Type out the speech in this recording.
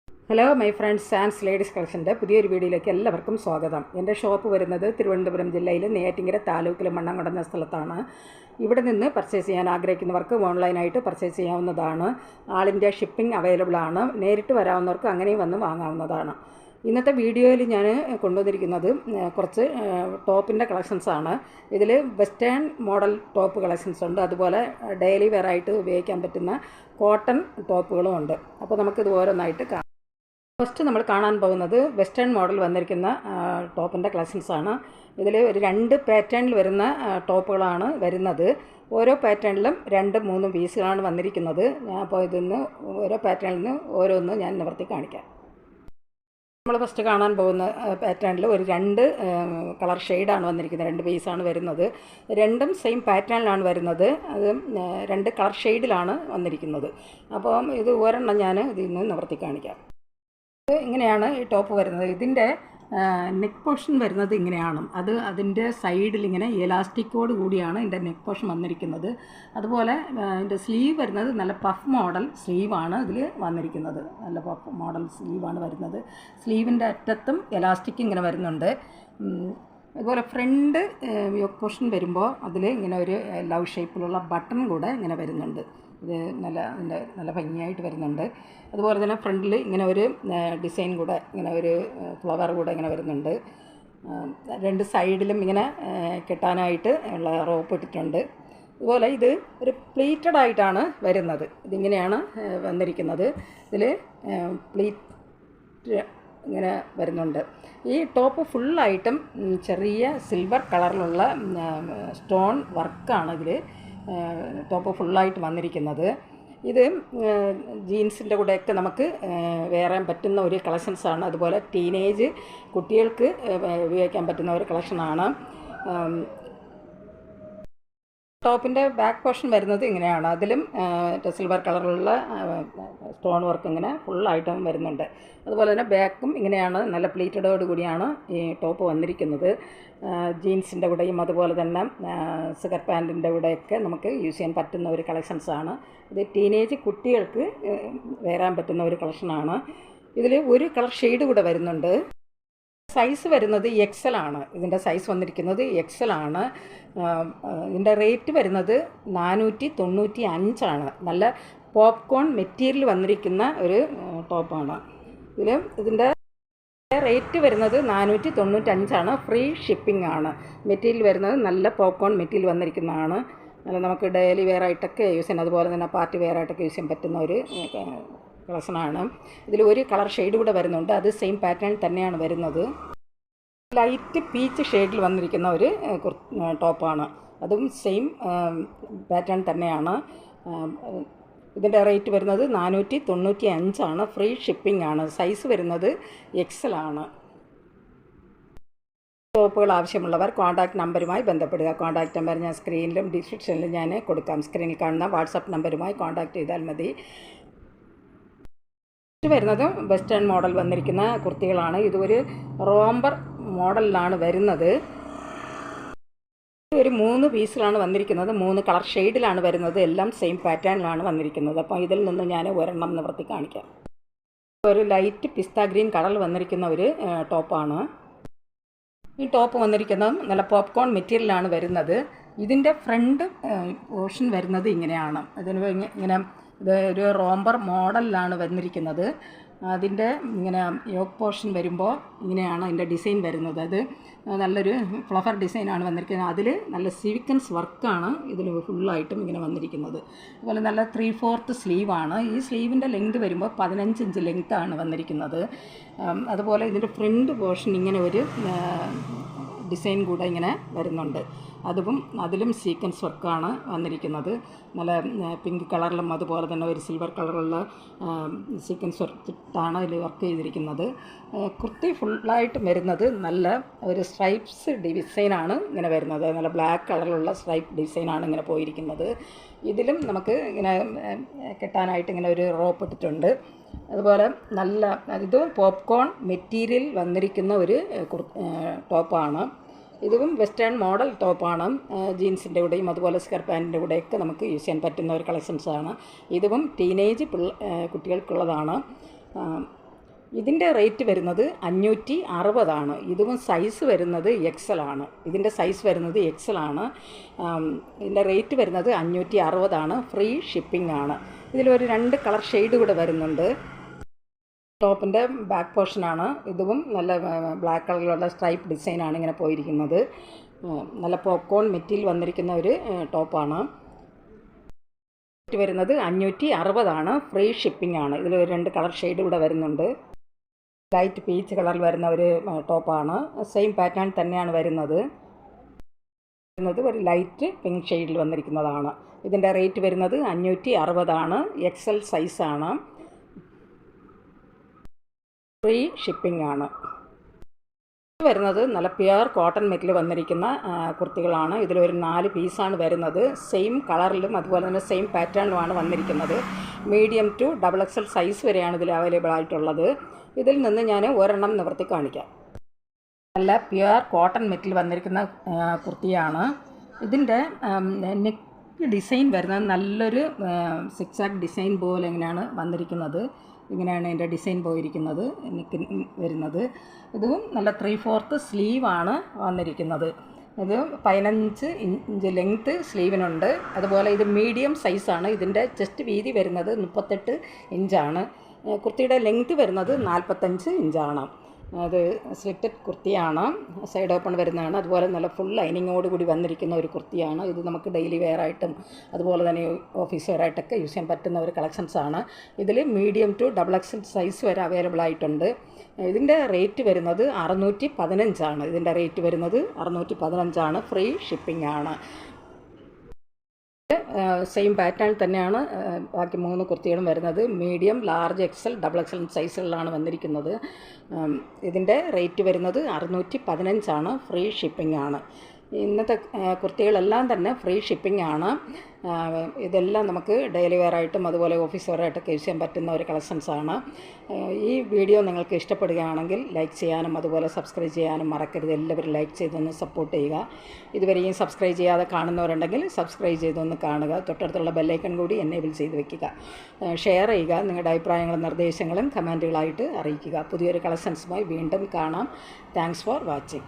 Hello my friends Sans ladies കളക്ഷൻ്റെ പുതിയൊരു വീഡിയോയിലേക്ക് എല്ലാവർക്കും സ്വാഗതം. എൻ്റെ ഷോപ്പ് വരുന്നത് തിരുവനന്തപുരം ജില്ലയിലെ നെയ്യാറ്റിൻകര താലൂക്കിലെ മണ്ണംകുടം എന്ന സ്ഥലത്താണ്. ഇവിടെ നിന്ന് പർച്ചേസ് ചെയ്യാൻ ആഗ്രഹിക്കുന്നവർക്ക് ഓൺലൈനായിട്ട് പർച്ചേസ് ചെയ്യാവുന്നതാണ്. ആൾ ഇന്ത്യ ഷിപ്പിംഗ് അവൈലബിൾ ആണ്. നേരിട്ട് വരാവുന്നവർക്ക് അങ്ങനെയും വന്ന് വാങ്ങാവുന്നതാണ്. ഇന്നത്തെ വീഡിയോയിൽ ഞാൻ കൊണ്ടുവന്നിരിക്കുന്നത് കുറച്ച് ടോപ്പിൻ്റെ കളക്ഷൻസാണ്. ഇതിൽ വെസ്റ്റേൺ മോഡൽ ടോപ്പ് കളക്ഷൻസ് ഉണ്ട്, അതുപോലെ ഡെയിലി വെയറായിട്ട് ഉപയോഗിക്കാൻ പറ്റുന്ന കോട്ടൺ ടോപ്പുകളും ഉണ്ട്. അപ്പോൾ നമുക്കിത് ഓരോന്നായിട്ട് കാണാം. ഫസ്റ്റ് നമ്മൾ കാണാൻ പോകുന്നത് വെസ്റ്റേൺ മോഡൽ വന്നിരിക്കുന്ന ടോപ്പിൻ്റെ കളക്ഷൻസാണ്. ഇതിൽ ഒരു 2 പാറ്റേണിൽ വരുന്ന ടോപ്പുകളാണ് വരുന്നത്. ഓരോ പാറ്റേണിലും 2-3 പീസുകളാണ് വന്നിരിക്കുന്നത്. ഞാൻ അപ്പോൾ ഇതിന്ന് ഓരോ പാറ്റേണിൽ നിന്ന് ഓരോന്ന് ഞാൻ നിവർത്തി കാണിക്കാം. നമ്മൾ ഫസ്റ്റ് കാണാൻ പോകുന്ന പാറ്റേണിൽ ഒരു 2 കളർ ഷെയ്ഡാണ് വന്നിരിക്കുന്നത്. 2 പീസാണ് വരുന്നത്. രണ്ടും സെയിം പാറ്റേണിലാണ് വരുന്നത്. അത് 2 കളർ ഷെയ്ഡിലാണ് വന്നിരിക്കുന്നത്. അപ്പോൾ ഇത് ഒരെണ്ണം ഞാൻ ഇതിൽ നിന്ന് നിവർത്തി കാണിക്കാം. ഇങ്ങനെയാണ് ഈ ടോപ്പ് വരുന്നത്. ഇതിൻ്റെ നെക്ക് പോർഷൻ വരുന്നത് ഇങ്ങനെയാണ്. അതിൻ്റെ സൈഡിൽ ഇങ്ങനെ എലാസ്റ്റിക്കോട് കൂടിയാണ് ഇതിൻ്റെ നെക്ക് പോർഷൻ വന്നിരിക്കുന്നത്. അതുപോലെ ഇതിൻ്റെ സ്ലീവ് വരുന്നത് നല്ല പഫ് മോഡൽ സ്ലീവാണ് ഇതിൽ വന്നിരിക്കുന്നത്. നല്ല പഫ് മോഡൽ സ്ലീവാണ് വരുന്നത്. സ്ലീവിൻ്റെ അറ്റത്തും എലാസ്റ്റിക് ഇങ്ങനെ വരുന്നുണ്ട്. അതുപോലെ ഫ്രണ്ട് യോക്ക് പോർഷൻ വരുമ്പോൾ അതിൽ ഇങ്ങനെ ഒരു ലവ് ഷേപ്പിലുള്ള ബട്ടൺ കൂടെ ഇങ്ങനെ വരുന്നുണ്ട്. ഇത് നല്ല ഭംഗിയായിട്ട് വരുന്നുണ്ട്. അതുപോലെ തന്നെ ഫ്രണ്ടിൽ ഇങ്ങനെ ഒരു ഡിസൈൻ കൂടെ, ഇങ്ങനെ ഒരു ഫ്ലവർ കൂടെ ഇങ്ങനെ വരുന്നുണ്ട്. 2 സൈഡിലും ഇങ്ങനെ കെട്ടാനായിട്ട് ഉള്ള റോപ്പ് ഇട്ടിട്ടുണ്ട്. അതുപോലെ ഇത് ഒരു പ്ലീറ്റഡ് ആയിട്ടാണ് വരുന്നത്. ഇതിങ്ങനെയാണ് വന്നിരിക്കുന്നത്. ഇതിൽ പ്ലീറ്റ് ഇങ്ങനെ വരുന്നുണ്ട്. ഈ ടോപ്പ് ഫുള്ളായിട്ടും ചെറിയ സിൽവർ കളറിലുള്ള സ്റ്റോൺ വർക്കാണ് ഇതിൽ ടോപ്പ് ഫുള്ളായിട്ട് വന്നിരിക്കുന്നത്. ഇത് ജീൻസിൻ്റെ കൂടെയൊക്കെ നമുക്ക് വെയർ പറ്റുന്ന ഒരു കളക്ഷൻസാണ്. അതുപോലെ ടീനേജ് കുട്ടികൾക്ക് ഉപയോഗിക്കാൻ പറ്റുന്ന ഒരു കളക്ഷനാണ്. ടോപ്പിൻ്റെ ബാക്ക് പോർഷൻ വരുന്നത് ഇങ്ങനെയാണ്. അതിലും സിൽവർ കളറിലുള്ള സ്റ്റോൺ വർക്ക് ഇങ്ങനെ ഫുള്ളായിട്ടും വരുന്നുണ്ട്. അതുപോലെ തന്നെ ബാക്കും ഇങ്ങനെയാണ്, നല്ല പ്ലീറ്റഡോട് കൂടിയാണ് ഈ ടോപ്പ് വന്നിരിക്കുന്നത്. ജീൻസിൻ്റെ കൂടെയും അതുപോലെ തന്നെ സിഗർ പാൻറ്റിൻ്റെ കൂടെയൊക്കെ നമുക്ക് യൂസ് ചെയ്യാൻ പറ്റുന്ന ഒരു കളക്ഷൻസാണ്. ഇത് ടീനേജ് കുട്ടികൾക്ക് വരാൻ പറ്റുന്ന ഒരു കളക്ഷനാണ്. ഇതിൽ ഒരു കളർ ഷെയ്ഡ് കൂടെ വരുന്നുണ്ട്. സൈസ് വരുന്നത് XL ആണ്. ഇതിൻ്റെ സൈസ് വന്നിരിക്കുന്നത് XL ആണ്. ഇതിൻ്റെ റേറ്റ് വരുന്നത് 495 നല്ല പോപ്കോൺ മെറ്റീരിയൽ വന്നിരിക്കുന്ന ഒരു ടോപ്പാണ്. ഇതിൻ്റെ റേറ്റ് വരുന്നത് 495 ഫ്രീ ഷിപ്പിംഗ് ആണ്. മെറ്റീരിയൽ വരുന്നത് നല്ല പോപ്കോൺ മെറ്റീരിയൽ വന്നിരിക്കുന്നതാണ്. നല്ല നമുക്ക് ഡെയിലി വെയറായിട്ടൊക്കെ യൂസ് ചെയ്യാൻ, അതുപോലെ തന്നെ പാർട്ടി വെയറായിട്ടൊക്കെ യൂസ് ചെയ്യാൻ പറ്റുന്ന ഒരു കളക്ഷനാണ്. ഇതിൽ ഒരു കളർ ഷെയ്ഡ് കൂടെ വരുന്നുണ്ട്. അത് സെയിം പാറ്റേൺ തന്നെയാണ് വരുന്നത്. ലൈറ്റ് പീച്ച് ഷെയ്ഡിൽ വന്നിരിക്കുന്ന ഒരു ടോപ്പാണ്. അതും സെയിം പാറ്റേൺ തന്നെയാണ്. ഇതിൻ്റെ റേറ്റ് വരുന്നത് 495 ഫ്രീ ഷിപ്പിംഗ് ആണ്. സൈസ് വരുന്നത് XL ആണ്. ടോപ്പുകൾ ആവശ്യമുള്ളവർ കോൺടാക്റ്റ് നമ്പറുമായി ബന്ധപ്പെടുക. കോൺടാക്റ്റ് നമ്പർ ഞാൻ സ്ക്രീനിലും ഡിസ്ക്രിപ്ഷനിലും ഞാൻ കൊടുക്കാം. സ്ക്രീനിൽ കാണുന്ന വാട്സപ്പ് നമ്പറുമായി കോൺടാക്റ്റ് ചെയ്താൽ മതി. വരുന്നത് വെസ്റ്റേൺ മോഡൽ വന്നിരിക്കുന്ന കുർത്തികളാണ്. ഇതൊരു റോംബർ മോഡലിലാണ് വരുന്നത്. ഒരു 3 പീസിലാണ് വന്നിരിക്കുന്നത്. 3 കളർ ഷെയ്ഡിലാണ് വരുന്നത്. എല്ലാം സെയിം പാറ്റേണിലാണ് വന്നിരിക്കുന്നത്. അപ്പോൾ ഇതിൽ നിന്ന് ഞാൻ ഒരെണ്ണം നിവർത്തി കാണിക്കാം. ഒരു ലൈറ്റ് പിസ്ത ഗ്രീൻ കളറിൽ വന്നിരിക്കുന്ന ഒരു ടോപ്പാണ്. ഈ ടോപ്പ് വന്നിരിക്കുന്നത് നല്ല പോപ്കോൺ മെറ്റീരിയലാണ് വരുന്നത്. ഇതിൻ്റെ ഫ്രണ്ട് പോർഷൻ വരുന്നത് ഇങ്ങനെയാണ്. ഇതിന് ഇങ്ങനെ ഇത് ഒരു റോംബർ മോഡലിലാണ് വന്നിരിക്കുന്നത്. അതിൻ്റെ ഇങ്ങനെ യോക്ക് പോർഷൻ വരുമ്പോൾ ഇങ്ങനെയാണ് അതിൻ്റെ ഡിസൈൻ വരുന്നത്. അത് നല്ലൊരു ഫ്ലവർ ഡിസൈനാണ് വന്നിരിക്കുന്നത്. അതിൽ നല്ല സീക്വൻസ് വർക്കാണ് ഇതിൽ ഫുള്ളായിട്ടും ഇങ്ങനെ വന്നിരിക്കുന്നത്. അതുപോലെ നല്ല 3/4 സ്ലീവാണ്. ഈ സ്ലീവിൻ്റെ ലെങ്ത് വരുമ്പോൾ 15 ഇഞ്ച് ലെങ്ത്താണ് വന്നിരിക്കുന്നത്. അതുപോലെ ഇതിൻ്റെ ഫ്രണ്ട് പോർഷൻ ഇങ്ങനെ ഒരു ഡിസൈൻ കൂടെ ഇങ്ങനെ വരുന്നുണ്ട്. അതിലും സീക്വൻസ് വർക്കാണ് വന്നിരിക്കുന്നത്. നല്ല പിങ്ക് കളറിലും അതുപോലെ തന്നെ ഒരു സിൽവർ കളറുള്ള സീക്വൻസ് വർക്കിട്ടാണ് ഇതിൽ വർക്ക് ചെയ്തിരിക്കുന്നത്. കുർത്തി ഫുള്ളായിട്ട് വരുന്നത് നല്ല ഒരു സ്ട്രൈപ്സ് ഡിസൈനാണ് ഇങ്ങനെ വരുന്നത്. നല്ല ബ്ലാക്ക് കളറിലുള്ള സ്ട്രൈപ്പ് ഡിസൈനാണ് ഇങ്ങനെ പോയിരിക്കുന്നത്. ഇതിലും നമുക്ക് ഇങ്ങനെ കെട്ടാനായിട്ട് ഇങ്ങനെ ഒരു റോപ്പ് ഇട്ടിട്ടുണ്ട്. അതുപോലെ നല്ല ഇത് പോപ്കോൺ മെറ്റീരിയൽ വന്നിരിക്കുന്ന ഒരു ടോപ്പാണ്. ഇതും വെസ്റ്റേൺ മോഡൽ ടോപ്പാണ്. ജീൻസിൻ്റെ കൂടെയും അതുപോലെ സ്കർ പാൻറ്റിൻ്റെ കൂടെയൊക്കെ നമുക്ക് യൂസ് ചെയ്യാൻ പറ്റുന്ന ഒരു കളക്ഷൻസാണ്. ഇതും ടീനേജ് കുട്ടികൾക്കുള്ളതാണ്. ഇതിൻ്റെ റേറ്റ് വരുന്നത് 560. ഇതും സൈസ് വരുന്നത് എക്സൽ ആണ്. ഇതിൻ്റെ സൈസ് വരുന്നത് എക്സൽ ആണ്. ഇതിൻ്റെ റേറ്റ് വരുന്നത് 560. ഫ്രീ ഷിപ്പിംഗ് ആണ്. ഇതിലൊരു 2 കളർ ഷെയ്ഡ് കൂടെ വരുന്നുണ്ട്. ടോപ്പിൻ്റെ ബാക്ക് പോർഷനാണ്. ഇതും നല്ല ബ്ലാക്ക് കളറിലുള്ള സ്ട്രൈപ്പ് ഡിസൈനാണ് ഇങ്ങനെ പോയിരിക്കുന്നത്. നല്ല പോപ്കോൺ മെറ്റീരിയൽ വന്നിരിക്കുന്ന ഒരു ടോപ്പാണ്. റേറ്റ് വരുന്നത് 560. ഫ്രീ ഷിപ്പിംഗ് ആണ്. ഇതിൽ 2 കളർ ഷെയ്ഡ് കൂടെ വരുന്നുണ്ട്. ലൈറ്റ് പീച്ച് കളറിൽ വരുന്ന ഒരു ടോപ്പാണ്. സെയിം പാറ്റേൺ തന്നെയാണ് വരുന്നത്. ഒരു ലൈറ്റ് പിങ്ക് ഷെയ്ഡിൽ വന്നിരിക്കുന്നതാണ്. ഇതിൻ്റെ റേറ്റ് വരുന്നത് 560. എക്സൽ സൈസാണ്. ഫ്രീ ഷിപ്പിംഗ് ആണ്. വരുന്നത് നല്ല പ്യുവർ കോട്ടൺ മെറ്റീരിയൽ വന്നിരിക്കുന്ന കുർത്തികളാണ്. ഇതിലൊരു 4 പീസാണ് വരുന്നത്. സെയിം കളറിലും അതുപോലെ തന്നെ സെയിം പാറ്റേണിലുമാണ് വന്നിരിക്കുന്നത്. മീഡിയം ടു XXL സൈസ് വരെയാണ് ഇതിൽ അവൈലബിൾ ആയിട്ടുള്ളത്. ഇതിൽ നിന്ന് ഞാൻ ഒരെണ്ണം നിവർത്തി കാണിക്കാം. നല്ല പ്യുവർ കോട്ടൺ മെറ്റീരിയൽ വന്നിരിക്കുന്ന കുർത്തിയാണ്. ഇതിൻ്റെ നെക്ക് ഡിസൈൻ വരുന്നത് നല്ലൊരു സിക്സാക് ഡിസൈൻ പോലെ ഇങ്ങനെയാണ് വന്നിരിക്കുന്നത്. ഇങ്ങനെയാണ് ഇതിൻ്റെ ഡിസൈൻ പോയിരിക്കുന്നത്. നെക്ക് വരുന്നത് ഇതും നല്ല 3/4 സ്ലീവാണ് വന്നിരിക്കുന്നത്. ഇത് 15 ഇഞ്ച് ലെങ്ത്ത് സ്ലീവിനുണ്ട്. അതുപോലെ ഇത് മീഡിയം സൈസാണ്. ഇതിൻ്റെ ചെസ്റ്റ് വീതി വരുന്നത് 38 ഇഞ്ചാണ്. കുർത്തിയുടെ ലെങ്ത്ത് വരുന്നത് 45 ഇഞ്ചാണ്. അത് സ്ലിറ്റഡ് കുർത്തിയാണ്. സൈഡ് ഓപ്പൺ വരുന്നതാണ്. അതുപോലെ നല്ല ഫുൾ ലൈനിങ്ങോട് കൂടി വന്നിരിക്കുന്ന ഒരു കുർത്തിയാണ്. ഇത് നമുക്ക് ഡെയിലി വെയർ ആയിട്ടും അതുപോലെ തന്നെ ഓഫീസ് വെയർ ആയിട്ടൊക്കെ യൂസ് ചെയ്യാൻ പറ്റുന്ന ഒരു കളക്ഷൻസാണ്. ഇതിൽ മീഡിയം ടു XXL സൈസ് വരെ അവൈലബിൾ ആയിട്ടുണ്ട്. ഇതിൻ്റെ റേറ്റ് വരുന്നത് 615 ഇതിൻ്റെ റേറ്റ് വരുന്നത് 615. ഫ്രീ ഷിപ്പിംഗ് ആണ്. സെയിം പാറ്റേൺ തന്നെയാണ് ബാക്കി 3 കുർത്തികളും വരുന്നത്. മീഡിയം, ലാർജ്, XL, XXL സൈസുകളിലാണ് വന്നിരിക്കുന്നത്. ഇതിൻ്റെ റേറ്റ് വരുന്നത് 615. ഫ്രീ ഷിപ്പിംഗ് ആണ്. ഇന്നത്തെ കുർത്തികളെല്ലാം തന്നെ ഫ്രീ ഷിപ്പിംഗ് ആണ്. ഇതെല്ലാം നമുക്ക് ഡെയിലി വെയർ ആയിട്ടും അതുപോലെ ഓഫീസ് വെയർ ആയിട്ടൊക്കെ യൂസ് ചെയ്യാൻ പറ്റുന്ന ഒരു കളക്ഷൻസാണ്. ഈ വീഡിയോ നിങ്ങൾക്ക് ഇഷ്ടപ്പെടുകയാണെങ്കിൽ ലൈക്ക് ചെയ്യാനും അതുപോലെ സബ്സ്ക്രൈബ് ചെയ്യാനും മറക്കരുത്. എല്ലാവരും ലൈക്ക് ചെയ്തൊന്ന് സപ്പോർട്ട് ചെയ്യുക. ഇതുവരെയും സബ്സ്ക്രൈബ് ചെയ്യാതെ കാണുന്നവരുണ്ടെങ്കിൽ സബ്സ്ക്രൈബ് ചെയ്തൊന്ന് കാണുക. തൊട്ടടുത്തുള്ള ബെല്ലൈക്കൺ കൂടി എനേബിൾ ചെയ്ത് വെക്കുക. ഷെയർ ചെയ്യുക. നിങ്ങളുടെ അഭിപ്രായങ്ങളും നിർദ്ദേശങ്ങളും കമൻറ്റുകളായിട്ട് അറിയിക്കുക. പുതിയൊരു കളക്ഷൻസുമായി വീണ്ടും കാണാം. Thanks for watching.